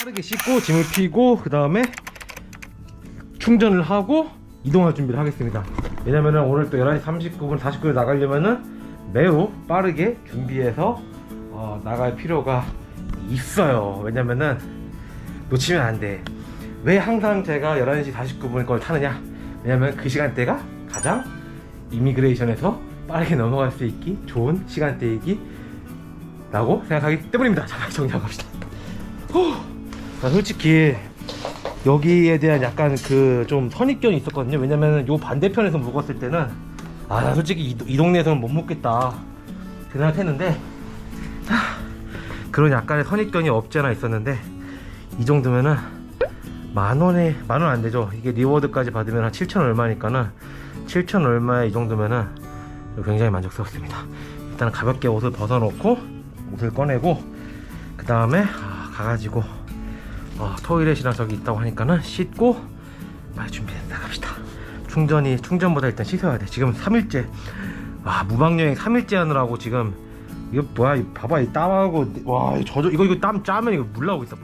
빠르게 씻고 짐을 피고 그 다음에 충전을 하고 이동할 준비를 하겠습니다. 왜냐면은 오늘 또 11시 39분 49분 나가려면은 매우 빠르게 준비해서 나갈 필요가 있어요. 왜냐면은 놓치면 안 돼. 왜 항상 제가 11시 49분 걸 타느냐? 왜냐면 그 시간대가 가장 이미그레이션에서 빠르게 넘어갈 수 있기 좋은 시간대이기 라고 생각하기 때문입니다. 자, 정리하고 갑시다. 자, 솔직히 여기에 대한 약간 그 좀 선입견이 있었거든요. 왜냐면 요 반대편에서 묵었을 때는 나 솔직히 이 동네에서는 못 묵겠다 그 생각했는데 그런 약간의 선입견이 없지 않아 있었는데 이 정도면은 만원 안 되죠. 이게 리워드까지 받으면 한 7천 얼마니까는 7천 얼마에 이 정도면은 굉장히 만족스럽습니다. 일단 가볍게 옷을 벗어놓고 옷을 꺼내고 그 다음에 가가지고 토이렛이랑 저기 있다고 하니까는 씻고 빨리 준비됐다 갑시다. 충전보다 일단 씻어야 돼. 지금 3일째 무방여행 3일째 하느라고 지금 이거 뭐야 봐봐 이 땀하고 와 이거 땀 짜면 이거 물 나오고 있어.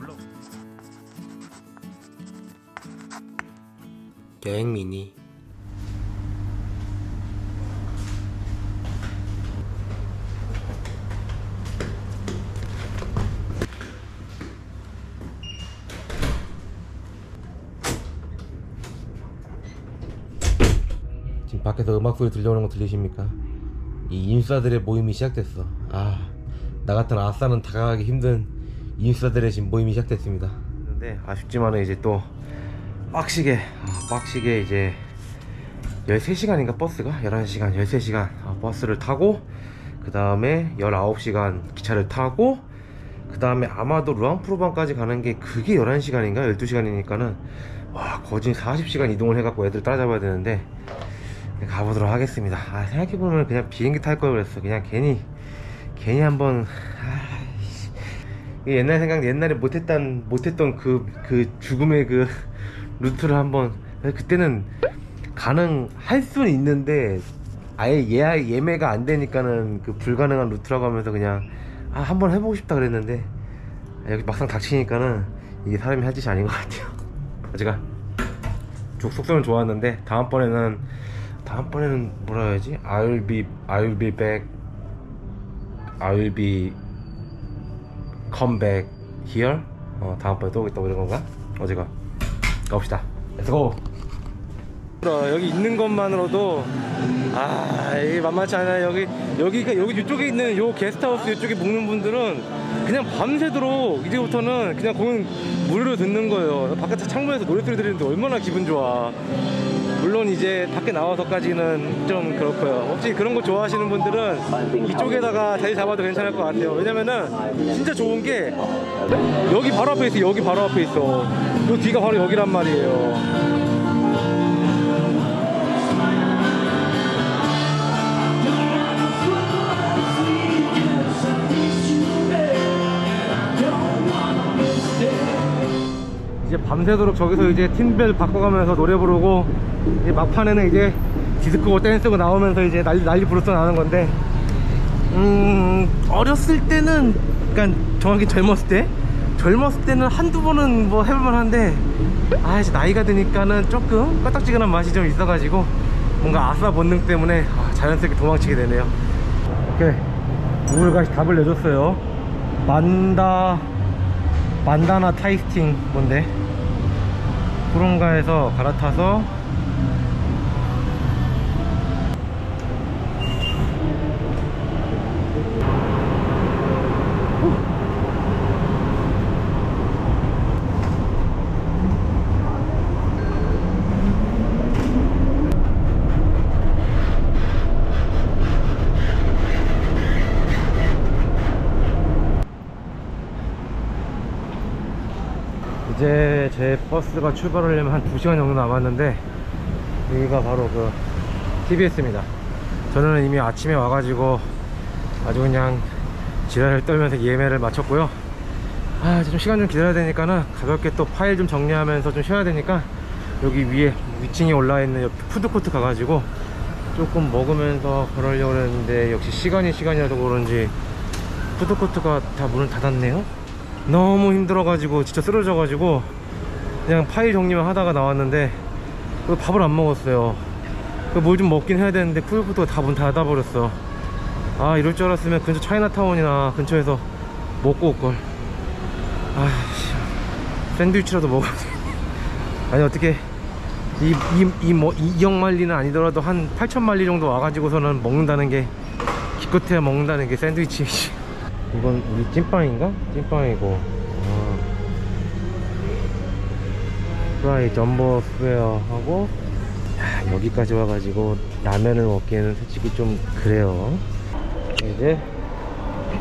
여행 미니 지금 밖에서 음악 소리 들려오는 거 들리십니까? 이 인싸들의 모임이 시작됐어. 나 같은 아싸는 다가가기 힘든 인싸들의 지금 모임이 시작됐습니다. 근데 아쉽지만은 이제 또 빡시게 이제 13시간인가 버스가? 11시간 13시간 버스를 타고 그 다음에 19시간 기차를 타고 그 다음에 아마도 루앙프루방까지 가는 게 그게 11시간인가 12시간이니까는 거진 40시간 이동을 해갖고 애들 따라잡아야 되는데 가보도록 하겠습니다. 생각해보면 그냥 비행기 탈 걸 그랬어. 그냥 괜히 한번 옛날 생각 옛날에 못했던 그 죽음의 그 루트를 한번 그때는 가능할 수는 있는데 아예 예매가 안 되니까는 그 불가능한 루트라고 하면서 그냥 한번 해보고 싶다 그랬는데 여기 막상 닥치니까는 이게 사람이 할 짓이 아닌 것 같아요. 제가 속성은 좋았는데 다음번에는 뭐라 해야지? I'll be back. I'll be come back here. 다음번에 또 오겠다고 이런 건가? 어제가 가봅시다. Let's go. 여기 있는 것만으로도 이게 만만치 않아요. 여기 이쪽에 있는 요 게스트하우스 이쪽에 묵는 분들은 그냥 밤새도록 이제부터는 그냥 공연 무료로 듣는 거예요. 바깥에 창문에서 노래소리 들리는데 얼마나 기분 좋아. 물론 이제 밖에 나와서까지는 좀 그렇고요. 혹시 그런 거 좋아하시는 분들은 이쪽에다가 자리 잡아도 괜찮을 것 같아요. 왜냐면은 진짜 좋은 게 여기 바로 앞에 있어. 여기 바로 앞에 있어. 요 뒤가 바로 여기란 말이에요. 이제 밤새도록 저기서 이제 팀벨 바꿔가면서 노래 부르고 이제 막판에는 이제 디스코 댄스가 나오면서 이제 난리 부르서 나오는 건데 어렸을 때는 그러니까 정확히 젊었을 때는 한두 번은 뭐 해볼만 한데 이제 나이가 드니까는 조금 까딱지근한 맛이 좀 있어가지고 뭔가 아싸 본능 때문에 자연스럽게 도망치게 되네요. 오케이, 우울가시 답을 내줬어요. 만다나 타이스팅 뭔데? 후롱가에서 갈아타서 이제 제 버스가 출발하려면 한 2시간 정도 남았는데 여기가 바로 그 TBS입니다. 저는 이미 아침에 와가지고 아주 그냥 지랄을 떨면서 예매를 마쳤고요. 이제 좀 시간 좀 기다려야 되니까는 가볍게 또 파일 좀 정리하면서 좀 쉬어야 되니까 여기 위에 위층에 올라와 있는 옆 푸드코트 가가지고 조금 먹으면서 그러려고 했는데 역시 시간이라서 그런지 푸드코트가 다 문을 닫았네요. 너무 힘들어가지고 진짜 쓰러져가지고 그냥 파일 정리만 하다가 나왔는데 밥을 안 먹었어요. 뭘 좀 먹긴 해야 되는데 푸드코트가 다 문 닫아버렸어. 아, 이럴 줄 알았으면 근처 차이나타운이나 근처에서 먹고 올걸. 아씨, 샌드위치라도 먹어야 돼. 아니 어떻게 뭐 2억 마리는 아니더라도 한 8천 마리 정도 와가지고서는 먹는다는 게, 기껏해야 먹는다는 게 샌드위치. 이건 우리 찐빵인가? 찐빵이고, 프라이 점보 스웨어 하고, 여기까지 와가지고 라면을 먹기에는 솔직히 좀 그래요. 이제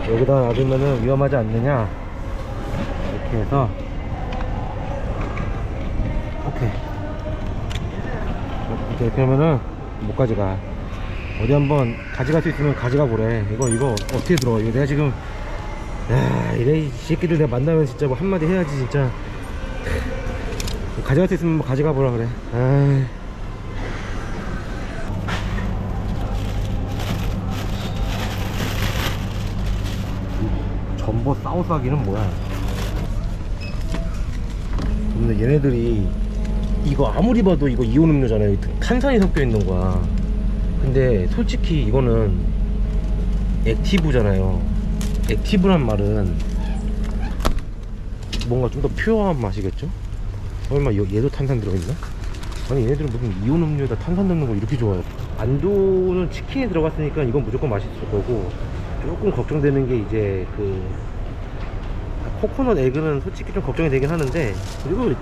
여기다 놔두면은 위험하지 않느냐, 이렇게 해서 오케이. 이렇게 하면은 못 가져가. 어디 한번 가져갈 수 있으면 가져가 보래. 이거 어떻게 들어? 이거 내가 지금, 야, 이래 이 새끼들 내가 만나면 진짜 뭐 한마디 해야지 진짜. 가져갈 수 있으면 뭐 가져가 보라 그래. 아, 전보 싸우싸기는 뭐야? 근데 얘네들이 이거 아무리 봐도 이거 이온 음료잖아요. 탄산이 섞여 있는 거야. 근데 솔직히 이거는 액티브잖아요. 액티브란 말은 뭔가 좀 더 퓨어한 맛이겠죠? 설마 얘도 탄산 들어있나? 아니, 얘네들은 무슨 이온 음료에다 탄산 넣는 거 이렇게 좋아해? 안도는 치킨이 들어갔으니까 이건 무조건 맛있을 거고, 조금 걱정되는 게 이제 코코넛 에그는 솔직히 좀 걱정이 되긴 하는데, 그리고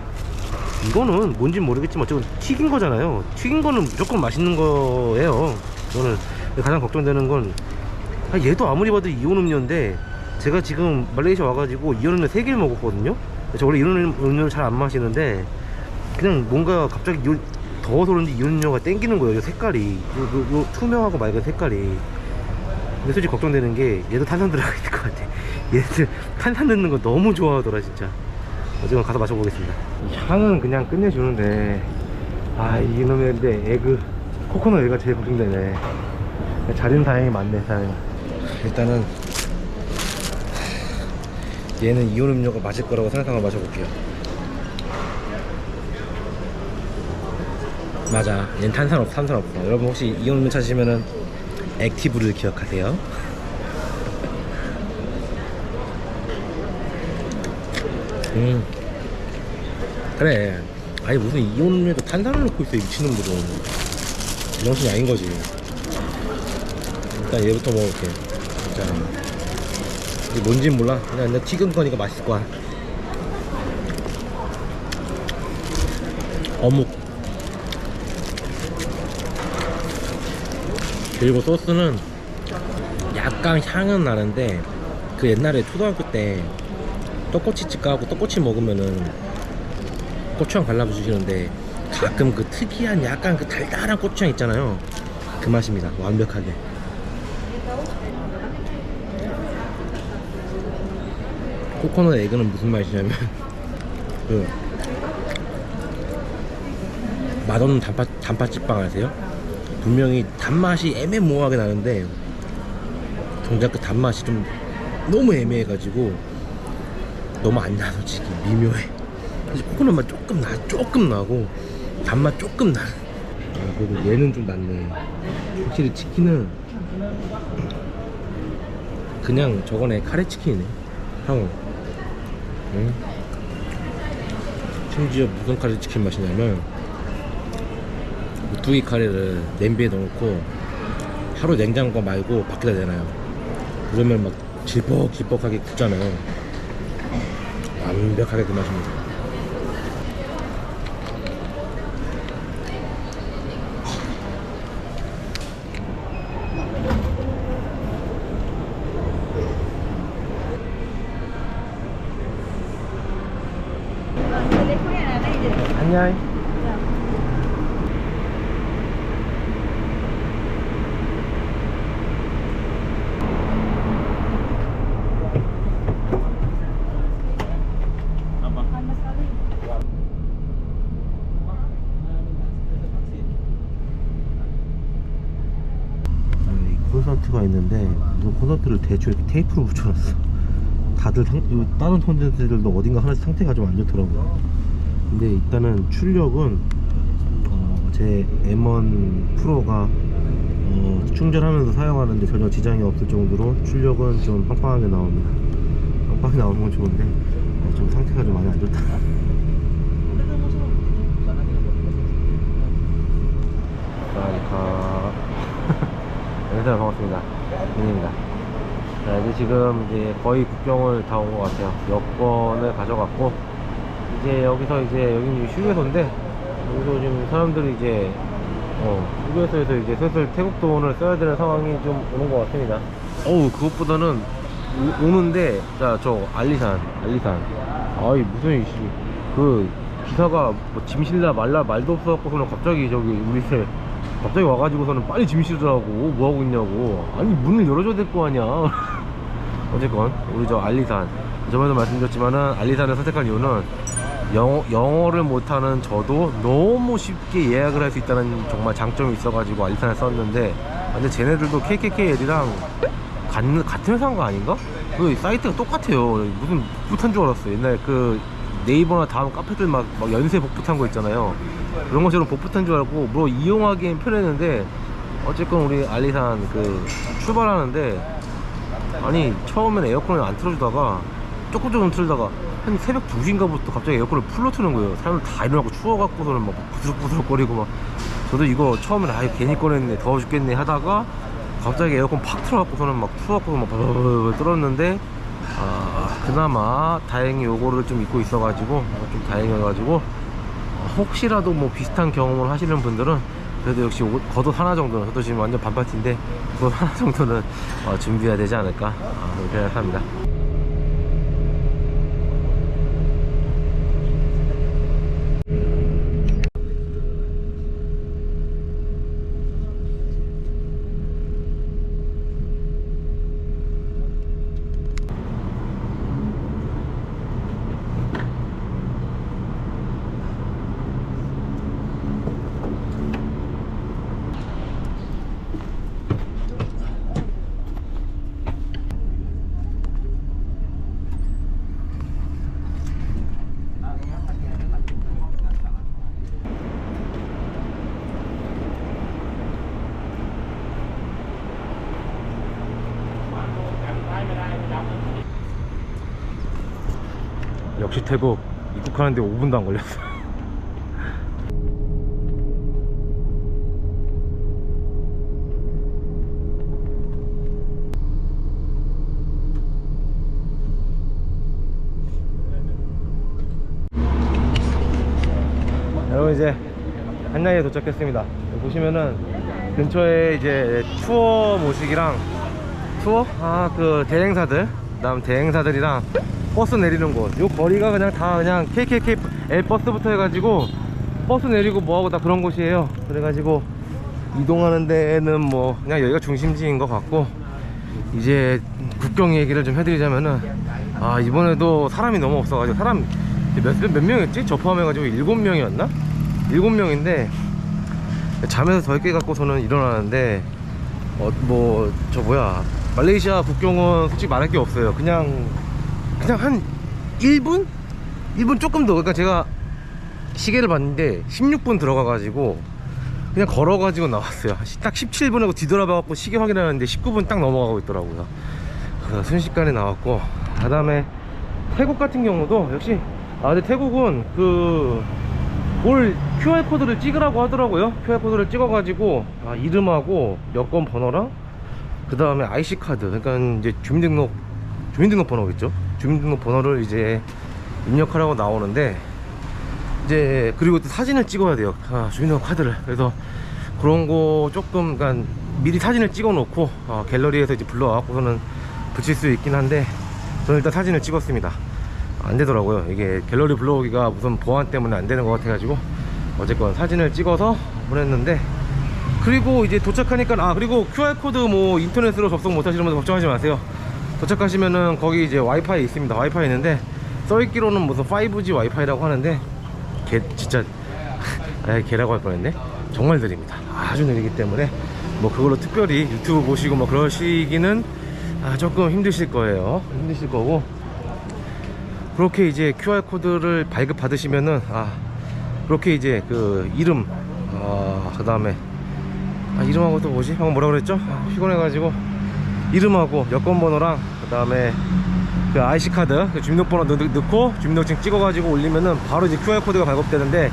이거는 뭔진 모르겠지만 어쨌든 튀긴 거잖아요. 튀긴 거는 무조건 맛있는 거예요. 저는 가장 걱정되는 건, 얘도 아무리 봐도 이온 음료인데, 제가 지금 말레이시아 와가지고 이온 음료 3개를 먹었거든요. 저 원래 이온 음료를 잘 안 마시는데, 그냥 뭔가 갑자기 더워서 그런지 이온 음료가 땡기는 거예요. 색깔이 요 투명하고 맑은 색깔이. 근데 솔직히 걱정되는 게, 얘도 탄산 들어가 있을 것 같아. 얘들 탄산 넣는 거 너무 좋아하더라 진짜. 어쨌든 가서 마셔보겠습니다. 향은 그냥 끝내주는데, 이놈의 에그, 코코넛 에그가 제일 걱정되네. 자리는 다행히 많네. 다행히. 일단은 얘는 이온 음료가 맞을 거라고 생각하고 마셔볼게요. 맞아, 얘는 탄산 없어. 여러분 혹시 이온 음료 찾으시면은 액티브를 기억하세요. 그래. 아니 무슨 이온 음료에도 탄산을 넣고 있어, 이 미친놈들은. 정신이 아닌 거지. 일단 얘부터 먹어볼게. 진짜 이게 뭔진 몰라. 그냥 튀긴 거니까 맛있을 거야. 어묵. 그리고 소스는 약간 향은 나는데, 그 옛날에 초등학교 때 떡꼬치집 가고 떡꼬치 먹으면은 고추장 발라 주시는데, 가끔 그 특이한 약간 그 달달한 고추장 있잖아요. 그 맛입니다. 완벽하게. 코코넛 에그는 무슨 맛이냐면 그 맛없는 단팥집빵 아세요? 분명히 단맛이 애매모호하게 나는데, 정작 그 단맛이 좀 너무 애매해가지고 너무 안 나. 솔직히 미묘해. 사실 코코넛 맛 조금 나고 단맛 조금 나. 그래도 얘는 좀 낫네. 확실히 치킨은 그냥 저거네, 카레치킨이네 형. 심지어 무슨 카레치킨 맛이냐면, 오뚜기 카레를 냄비에 넣어놓고 하루 냉장고 말고 밖에다 내놔요. 그러면 막 질퍽질퍽하게 굽잖아요. 완벽하게 그 맛입니다. 안녕. 콘서트가 있는데, 콘서트를 대충 이렇게 테이프로 붙여놨어. 다들 다른 콘텐츠들도 어딘가 하나씩 상태가 좀 안 좋더라고요. 근데 일단은 출력은 제 M1 프로가 충전하면서 사용하는데 전혀 지장이 없을 정도로 출력은 좀 빵빵하게 나옵니다. 빵빵하게 나오는 건 좋은데 좀 상태가 좀 많이 안 좋다. 안녕하세요. 반갑습니다. 민입니다. 자, 이제 지금 이제 거의 국경을 다 온 것 같아요. 여권을 가져갔고, 이제 여기서 이제 여기는 휴게소인데, 여기서 지금 사람들이 이제 휴게소에서 이제 슬슬 태국 돈을 써야 되는 상황이 좀 오는 것 같습니다. 그것보다는 오는데, 자, 저 알리산. 아이, 무슨 그 기사가 뭐 짐 실라 말라 말도 없어갖고서는 갑자기 저기 우리 갑자기 와가지고서는 빨리 짐 실으라고 뭐하고 있냐고. 아니, 문을 열어줘야 될 거 아니야. 어쨌건 우리 저 알리산, 저번에도 말씀드렸지만은 알리산을 선택한 이유는 영어를 못하는 저도 너무 쉽게 예약을 할 수 있다는 정말 장점이 있어가지고 알리산을 썼는데, 근데 쟤네들도 KKKL이랑 같은 회사인 거 아닌가? 그 사이트가 똑같아요. 무슨 복붙한 줄 알았어. 옛날 그 네이버나 다음 카페들 막 연쇄 복붙한 거 있잖아요. 그런 것처럼 복붙한 줄 알고 뭐 이용하기엔 편했는데, 어쨌건 우리 알리산 그 출발하는데, 아니 처음에는 에어컨을 안 틀어주다가 조금 틀다가 한 새벽 2시인가부터 갑자기 에어컨을 풀로 트는 거예요. 사람들 다 일어나고 추워갖고서는 막 부스럭부스럭거리고 막. 저도 이거 처음에는 괜히 꺼냈네, 더워 죽겠네 하다가 갑자기 에어컨 팍 틀어갖고서는 막 추워갖고 막 버벅버벅 떨었는데, 그나마 다행히 요거를 좀 잊고 있어가지고 좀 다행이어가지고, 혹시라도 뭐 비슷한 경험을 하시는 분들은 그래도 역시 겉옷 하나 정도는, 저도 지금 완전 반팔티인데 겉옷 하나 정도는 준비해야 되지 않을까 그렇게 생각합니다. 역시 태국 입국하는데 5분도 안 걸렸어. 여러분, 이제 한양에 도착했습니다. 보시면은 근처에 이제 투어 모식이랑 그 대행사들, 그다음 대행사들이랑 버스 내리는 곳, 요 거리가 그냥 KKK L버스부터 해가지고 버스 내리고 뭐하고 다 그런 곳이에요. 그래가지고 이동하는 데는 뭐 그냥 여기가 중심지인 것 같고, 이제 국경 얘기를 좀 해드리자면은, 이번에도 사람이 너무 없어가지고, 사람 몇 명이었지? 저 포함해가지고 7명이었나? 7명인데 잠에서 덜 깨갖고서는 일어나는데, 말레이시아 국경은 솔직히 말할 게 없어요. 그냥 한 1분? 1분 조금 더. 그러니까 제가 시계를 봤는데 16분 들어가가지고 그냥 걸어가지고 나왔어요. 딱 17분하고 뒤돌아봐갖고 시계 확인하는데 19분 딱 넘어가고 있더라고요. 순식간에 나왔고, 그 다음에 태국 같은 경우도 역시, 근데 태국은 올 QR코드를 찍으라고 하더라고요. QR코드를 찍어가지고 이름하고 여권 번호랑 그 다음에 IC카드, 그러니까 이제 주민등록 번호겠죠. 주민등록 번호를 이제 입력하라고 나오는데, 이제 그리고 또 사진을 찍어야 돼요. 주민등록 카드를. 그래서 그런 거 조금, 그러니까 미리 사진을 찍어 놓고 갤러리에서 이제 불러와갖고서는 붙일 수 있긴 한데, 저는 일단 사진을 찍었습니다. 안 되더라고요. 이게 갤러리 불러오기가 무슨 보안 때문에 안 되는 것 같아가지고, 어쨌건 사진을 찍어서 보냈는데, 그리고 이제 도착하니까, 그리고 QR코드 뭐 인터넷으로 접속 못 하시는 분들 걱정하지 마세요. 도착하시면은 거기 이제 와이파이 있습니다. 와이파이 있는데 써있기로는 무슨 5G 와이파이라고 하는데, 진짜 개라고 할 뻔했네. 정말 느립니다. 아주 느리기 때문에 뭐 그걸로 특별히 유튜브 보시고 뭐 그러시기는 조금 힘드실 거예요. 힘드실 거고, 그렇게 이제 QR 코드를 발급 받으시면은 그렇게 이제 그 이름 그 다음에 이름하고 또 뭐지? 방금 뭐라 그랬죠? 피곤해가지고 이름하고 여권번호랑 그 다음에 그 IC카드 그 주민등록번호 넣고 주민등록증 찍어가지고 올리면은 바로 이제 QR코드가 발급되는데,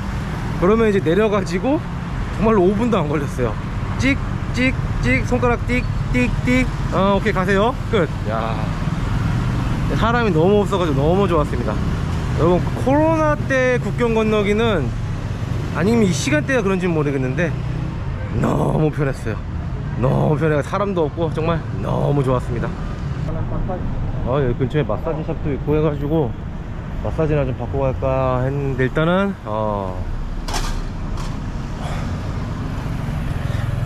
그러면 이제 내려가지고 정말로 5분도 안 걸렸어요. 찍 손가락 띡 오케이 가세요 끝. 야, 사람이 너무 없어가지고 너무 좋았습니다. 여러분, 코로나 때 국경 건너기는 아니면 이 시간대가 그런지는 모르겠는데 너무 편했어요. 너무 편해요. 사람도 없고 정말 너무 좋았습니다. 여기 근처에 마사지 샵도 있고 해가지고 마사지나 좀 받고 갈까 했는데, 일단은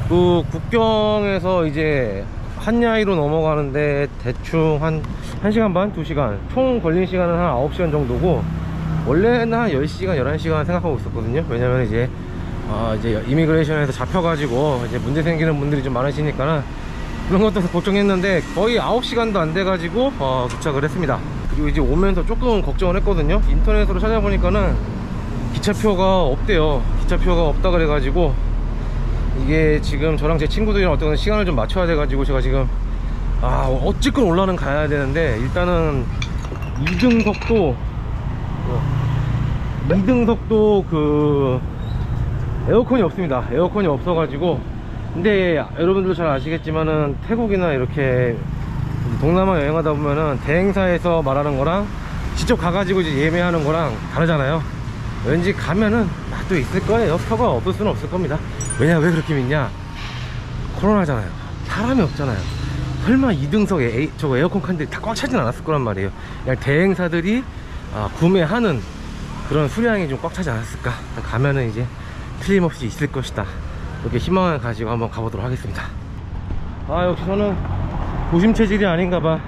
그 국경에서 이제 한야이로 넘어가는데 대충 한 1시간 반? 2시간 총 걸린 시간은 한 9시간 정도고, 원래는 한 10시간 11시간 생각하고 있었거든요. 왜냐면 이제 이미그레이션에서 잡혀가지고 이제 문제 생기는 분들이 좀 많으시니까는 그런 것도 걱정했는데, 거의 9시간도 안 돼가지고 도착을 했습니다. 그리고 이제 오면서 조금 걱정을 했거든요. 인터넷으로 찾아보니까는 기차표가 없대요. 기차표가 없다 그래가지고, 이게 지금 저랑 제 친구들이랑 어떤 시간을 좀 맞춰야 돼가지고 제가 지금 어쨌건 올라는 가야 되는데, 일단은 2등석도 그 에어컨이 없습니다. 에어컨이 없어가지고. 근데 여러분들도 잘 아시겠지만은 태국이나 이렇게 동남아 여행하다 보면은 대행사에서 말하는 거랑 직접 가가지고 이제 예매하는 거랑 다르잖아요. 왠지 가면은 또 있을 거예요. 표가 없을 수는 없을 겁니다. 왜냐, 왜 그렇게 믿냐? 코로나잖아요. 사람이 없잖아요. 설마 2등석에 저거 에어컨 칸들이 다 꽉 차진 않았을 거란 말이에요. 그냥 대행사들이 구매하는 그런 수량이 좀 꽉 차지 않았을까. 가면은 이제 틀림없이 있을 것이다, 이렇게 희망을 가지고 한번 가보도록 하겠습니다. 역시 저는 도심 체질이 아닌가봐.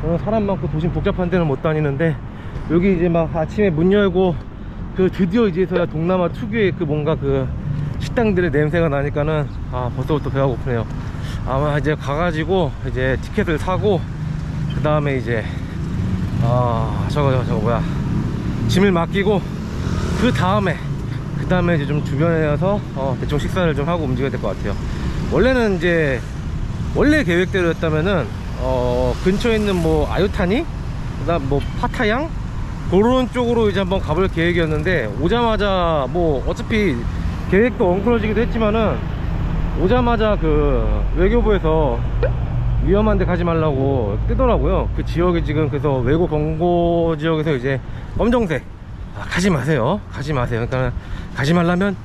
저는 사람 많고 도심 복잡한 데는 못 다니는데, 여기 이제 막 아침에 문 열고 그 드디어 이제서야 동남아 특유의 그 뭔가 그 식당들의 냄새가 나니까는 벌써부터 배가 고프네요. 아마 이제 가가지고 이제 티켓을 사고, 그 다음에 이제 저거 뭐야, 짐을 맡기고, 그 다음에 이제 좀 주변에서 대충 식사를 좀 하고 움직여야 될 것 같아요. 원래는 이제 원래 계획대로였다면은 근처에 있는 뭐 아유타니, 그다음 뭐 파타양 그런 쪽으로 이제 한번 가볼 계획이었는데, 오자마자 뭐 어차피 계획도 엉클어지기도 했지만은 오자마자 그 외교부에서 위험한 데 가지 말라고 뜨더라고요. 그 지역이 지금, 그래서 외국 경고 지역에서 이제 검정색 가지 마세요, 가지 마세요. 그러니까 가지 말라면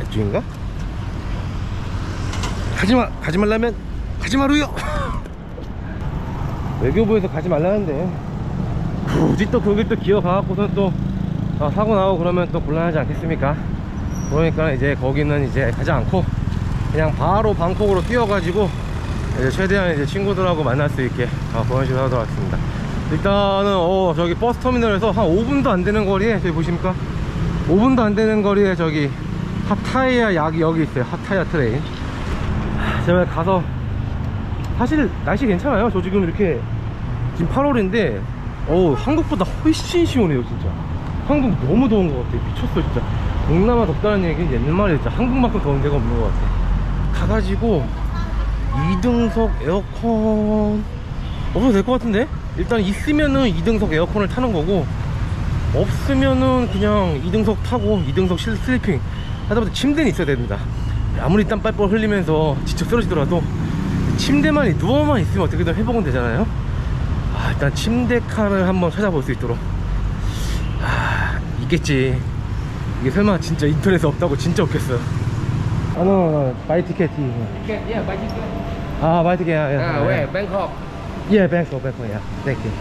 이쪽인가? 가지 말라면 가지 마루요. 외교부에서 가지 말라는데 굳이 또 거기 또 기어가갖고서 또 사고 나고 그러면 또 곤란하지 않겠습니까? 그러니까 이제 거기는 이제 가지 않고 그냥 바로 방콕으로 뛰어가지고 이제 최대한 이제 친구들하고 만날 수 있게 그런 식으로 하도록 하겠습니다. 일단은 저기 버스터미널에서 한 5분도 안 되는 거리에, 저기 보십니까? 5분도 안 되는 거리에 저기 하타야 약이 여기 있어요. 하타야 트레인. 제가 가서, 사실 날씨 괜찮아요. 저 지금 이렇게 지금 8월인데 한국보다 훨씬 시원해요. 진짜 한국 너무 더운 것 같아. 미쳤어 진짜. 동남아 덥다는 얘기는 옛말에 진짜 한국만큼 더운 데가 없는 것 같아. 가가지고 2등석 에어컨 없어도 될 것 같은데, 일단 있으면은 2등석 에어컨을 타는 거고, 없으면은 그냥 2등석 타고 2등석 슬리핑 하다보다 침대는 있어야 됩니다. 아무리 땀 빨뻘 흘리면서 지쳐 쓰러지더라도 침대만 누워만 있으면 어떻게든 회복은 되잖아요. 일단 침대 칸을 한번 찾아볼 수 있도록 있겠지. 이게 설마 진짜 인터넷에 없다고 진짜 없겠어요. no, buy ticket. Ticket, yeah, buy ticket. buy ticket. Yeah. Where? Bangkok. Yeah, Bangkok. Yeah. Thank you.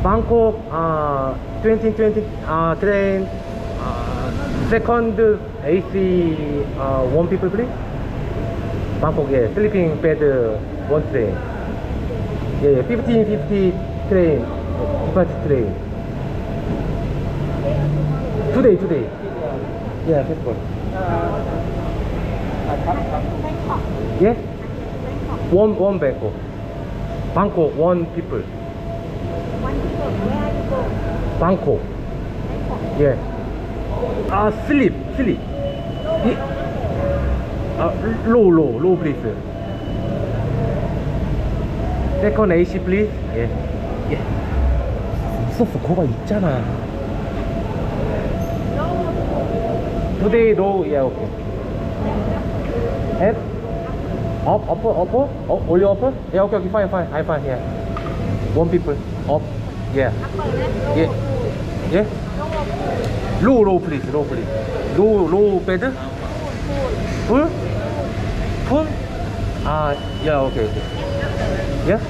Bangkok 2020 train second AC one people please. Bangkok, yeah, sleeping bed one train. Yeah, yeah, 1550 train, departure train. Today. Yeah, passport. Yeah? One Bangkok. Bangkok, one people. Bangkok. Yeah. Sleep. Low, please. Second AC, please. Yeah. 있었어, 거가 있잖아. Today, low, yeah, okay. And upper? Oh, only upper? Yeah, okay, fine. I'm fine, yeah. One people, up, yeah. Yeah. Low, please. Low bed? Full? Yeah, okay. Yeah?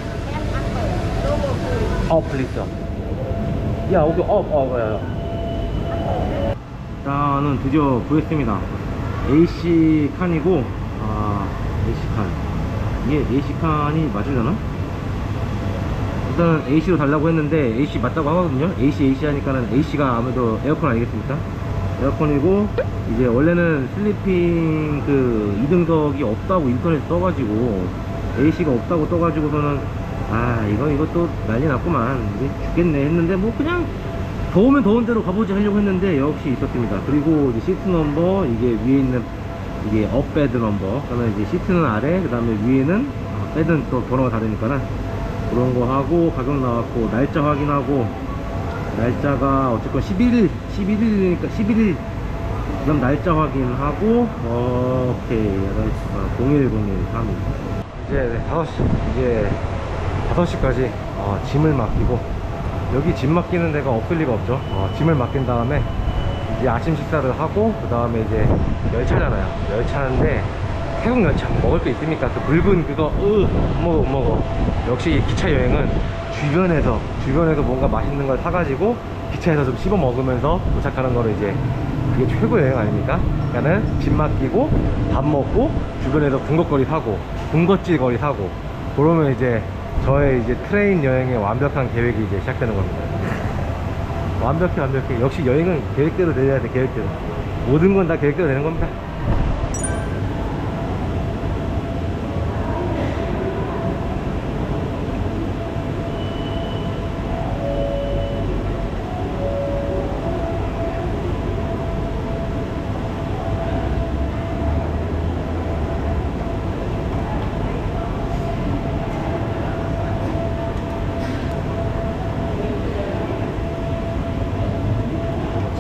Up, please. Yeah, okay, up, yeah. 일단은 드디어 구했습니다. AC 칸이고, AC 칸. 이게 AC 칸이 맞으려나? 일단 AC로 달라고 했는데 AC 맞다고 하거든요. AC 하니까는 AC가 아무래도 에어컨 아니겠습니까? 에어컨이고, 이제 원래는 슬리핑 그 2등석이 없다고 인터넷 써가지고 AC가 없다고 떠가지고서는 이것도 난리 났구만, 이제 죽겠네 했는데, 뭐 그냥 더우면 더운 대로 가보지 하려고 했는데 역시 있었습니다. 그리고 이제 시트 넘버, 이게 위에 있는 이게 업 베드 넘버, 그러면 이제 시트는 아래, 그 다음에 위에는 베드는 또 번호가 다르니까는 그런 거 하고, 가격 나왔고, 날짜 확인하고, 날짜가 어쨌건 11일이니까 11일, 그럼 날짜 확인하고, 오케이. 0101 3일. 이제 5시까지 짐을 맡기고, 여기 짐 맡기는 데가 없을 리가 없죠. 짐을 맡긴 다음에 이제 아침 식사를 하고, 그 다음에 이제 열차잖아요. 열차인데 태국 열차 먹을 게 있습니까? 그 붉은 그거 못 먹어. 역시 기차 여행은 주변에서 뭔가 맛있는 걸 사가지고 기차에서 좀 씹어 먹으면서 도착하는 거를 이제 그게 최고 여행 아닙니까? 그러니까는 짐 맡기고 밥 먹고 주변에서 군것질 거리 사고 그러면 이제 저의 이제 트레인 여행의 완벽한 계획이 이제 시작되는 겁니다. 완벽해. 역시 여행은 계획대로 내려야 돼. 계획대로. 모든 건 다 계획대로 되는 겁니다.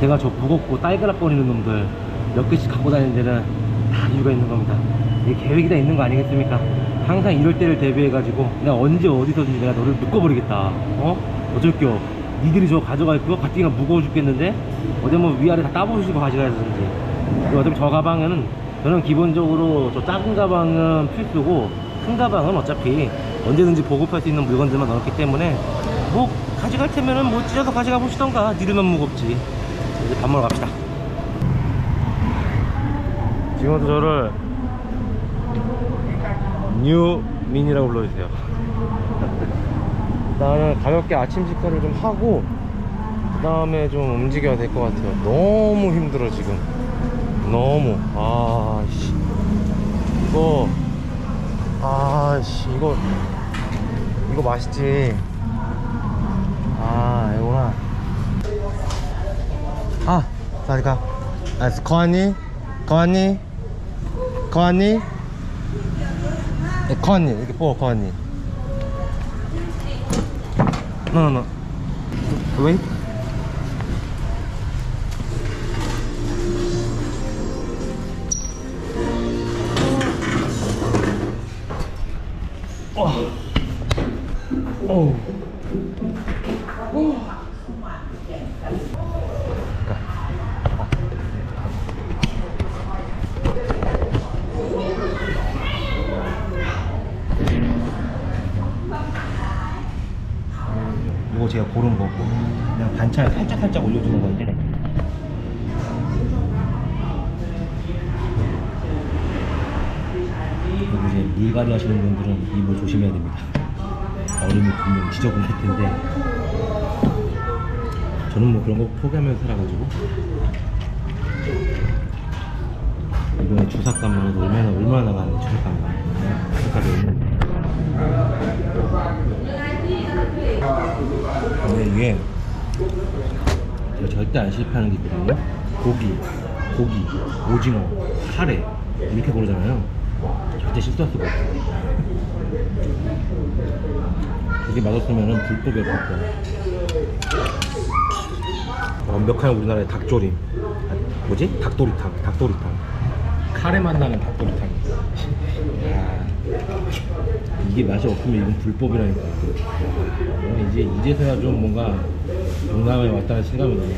제가 저 무겁고 딸그락거리는 놈들 몇 개씩 갖고 다니는 데는 다 이유가 있는 겁니다. 이게 계획이 다 있는 거 아니겠습니까? 항상 이럴 때를 대비해 가지고 내가 언제 어디서든지 내가 너를 묶어버리겠다. 어쩔겨. 니들이 저거 가져갈 거야? 가뜩이나 무거워 죽겠는데 어디 뭐 위아래 다 따부수고 가져가야되는지. 어차피 저 가방에는 저는 기본적으로 저 작은 가방은 필수고, 큰 가방은 어차피 언제든지 보급할 수 있는 물건들만 넣었기 때문에 뭐 가져갈 테면은 뭐 찢어서 가져가 보시던가. 니들만 무겁지. 이제 밥 먹으러 갑시다. 지금부터 저를 뉴민이라고 불러주세요. 나는 가볍게 아침 식사를 좀 하고 그 다음에 좀 움직여야 될 것 같아요. 너무 힘들어 지금. 너무. 이거 맛있지. 이거구나. 사리카. 코아니. 이렇게 코아니. No. Wait. 이거 제가 고른 거고, 그냥 반찬을 살짝 올려주는 건데, 그리고 이제 물갈이 하시는 분들은 입을 조심해야 됩니다. 얼음이 분명 지저분할 텐데 저는 뭐 그런 거 포기하면서 살아가지고 이번에 주삭감만 해도 얼마나 나가는지 주삭감만 주삭감이 얼마나 근데 이게 제가 절대 안 실패하는 게 있거든요. 고기, 오징어, 카레 이렇게 고르잖아요. 절대 실수할 수가 없어요. 이게 맛없으면 불법에 바꿔. 완벽한 우리나라의 닭조림. 뭐지? 닭도리탕. 카레 맛 나는 닭도리탕. 이게 맛이 없으면 이건 불법이라니까. 이제서야 좀 뭔가 동남아에 왔다는 실감이 나네.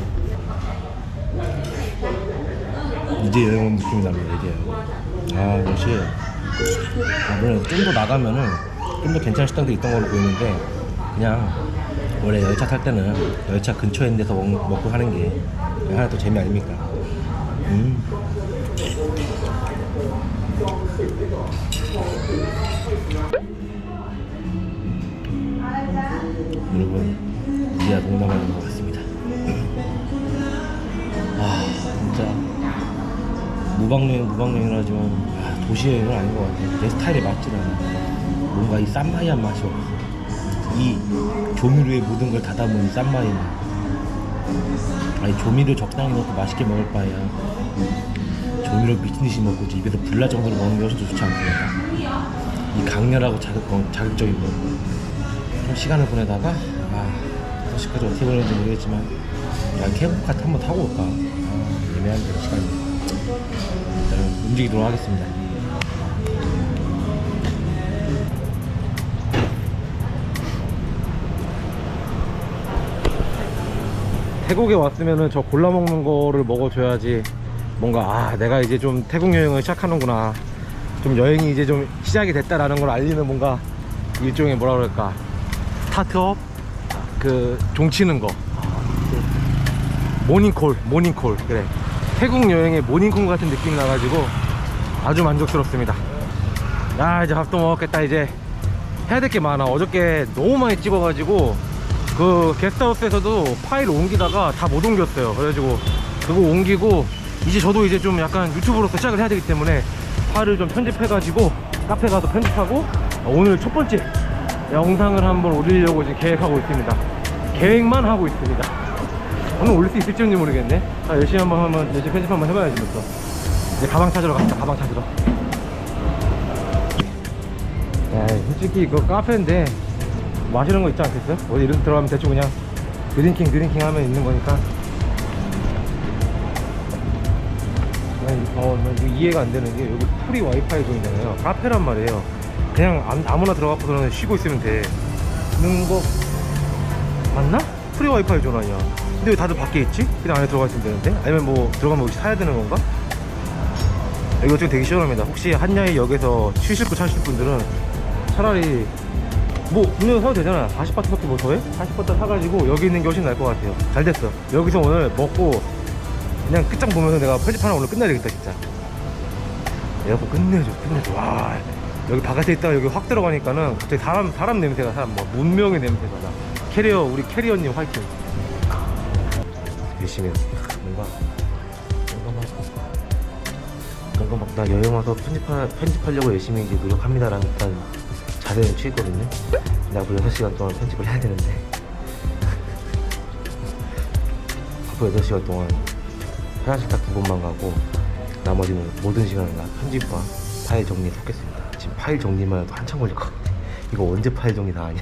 이제 여행 온 느낌이 납니다. 이제 역시 물론 좀 더 나가면은 좀 더 괜찮은 식당들이 있던 걸로 보이는데 그냥 원래 열차 탈 때는 열차 근처에 있는 데서 먹고 하는 게 하나 더 재미 아닙니까? 여러분 이제야 동남아인 것 같습니다. 진짜 무방여행을 하지만 도시여행은 아닌 것 같아요. 내 스타일에 맞질 않아. 뭔가 이 쌈마이한 맛이 없어. 이 조미료에 모든 걸 다 담은 이 쌈마이 맛. 아니 조미료 적당히 넣고 맛있게 먹을 바에야 조미료 미친듯이 먹고 입에서 불날 정도로 먹는 게 훨씬 더 좋지 않습니까? 이 강렬하고 자극적인 거. 좀 시간을 보내다가 5시까지 어떻게 보내는지 모르겠지만 케이블카 한번 타고 올까? 애매한데 시간이. 일단 움직이도록 하겠습니다. 태국에 왔으면은 저 골라 먹는 거를 먹어줘야지 뭔가 내가 이제 좀 태국 여행을 시작하는구나, 좀 여행이 이제 좀 시작이 됐다라는 걸 알리는 뭔가 일종의 뭐라 그럴까, 스타트업 그 종치는 거, 모닝콜 그래, 태국 여행의 모닝콜 같은 느낌이 나가지고 아주 만족스럽습니다. 이제 밥도 먹었겠다. 이제 해야 될 게 많아. 어저께 너무 많이 찍어가지고 그 게스트하우스에서도 파일 옮기다가 다 못 옮겼어요. 그래가지고 그거 옮기고 이제 저도 이제 좀 약간 유튜브로서 시작을 해야 되기 때문에 파일을 좀 편집해가지고 카페 가서 편집하고 오늘 첫 번째 영상을 한번 올리려고 지금 계획하고 있습니다. 계획만 하고 있습니다. 오늘 올릴 수 있을지는 모르겠네. 열심히 열심히 편집 한번 해봐야지. 또 이제 가방 찾으러 갑시다. 가방 찾으러. 솔직히 그 카페인데 마시는 거 있지 않겠어요? 어디 이런 데 들어가면 대충 그냥 드링킹 하면 있는 거니까. 이거 이해가 안 되는 게 여기 프리 와이파이 존이잖아요. 카페란 말이에요. 그냥 아무나 들어가고서는 쉬고 있으면 되는 거 맞나? 프리 와이파이 존 아니야. 근데 왜 다들 밖에 있지? 그냥 안에 들어가 있으면 되는데? 아니면 뭐 들어가면 혹시 사야 되는 건가? 이거 지금 되게 시원합니다. 혹시 한야이 역에서 쉬실 분 찾으실 분들은 차라리 뭐 분명히 사도 되잖아. 40바트밖에 뭐 더해? 40바트 사가지고 여기 있는 게 훨씬 나을 것 같아요. 잘 됐어. 여기서 오늘 먹고 그냥 끝장 보면서 내가 편집 하나 오늘 끝내야 되겠다 진짜. 에어컨 끝내줘. 와, 여기 바깥에 있다가 여기 확 들어가니까는 갑자기 사람 냄새가 뭐 문명의 냄새가 나. 우리 캐리어님 화이팅. 열심히 해. 뭔가 막 나 여행 와서 편집하려고 열심히 이제 노력합니다라는 듯한 자세는 취했거든요. 근데 앞으로 6시간 동안 편집을 해야 되는데 앞으로 8시간 동안 화장실 딱 2번만 가고 나머지는 모든 시간을 다 편집과 파일 정리에 쏟겠습니다. 지금 파일 정리만 해도 한참 걸릴 것 같아. 이거 언제 파일 정리 다 하냐.